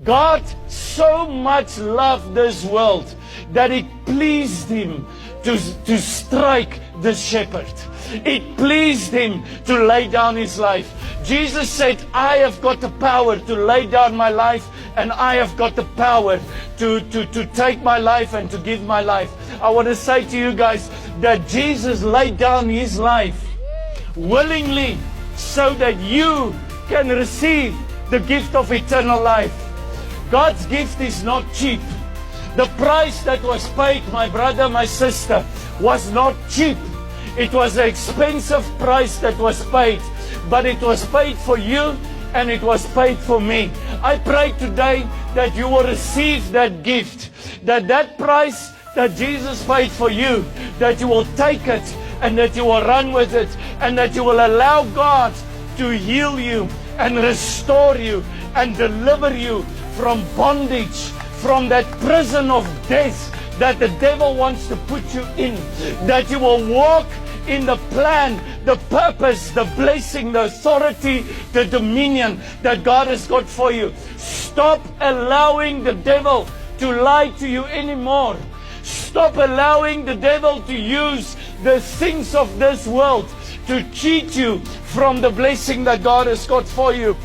God so much loved this world that it pleased him to strike the shepherd. It pleased him to lay down his life. Jesus said, I have got the power to lay down my life, and I have got the power to take my life and to give my life. I want to say to you guys that Jesus laid down his life willingly so that you can receive the gift of eternal life. God's gift is not cheap. The price that was paid, my brother, my sister, was not cheap. It was an expensive price that was paid, but it was paid for you and it was paid for me. I pray today that you will receive that gift, that price that Jesus paid for you, that you will take it and that you will run with it, and that you will allow God to heal you and restore you and deliver you from bondage, from that prison of death that the devil wants to put you in, that you will walk in the plan, the purpose, the blessing, the authority, the dominion that God has got for you. Stop allowing the devil to lie to you anymore. Stop allowing the devil to use the things of this world to cheat you from the blessing that God has got for you.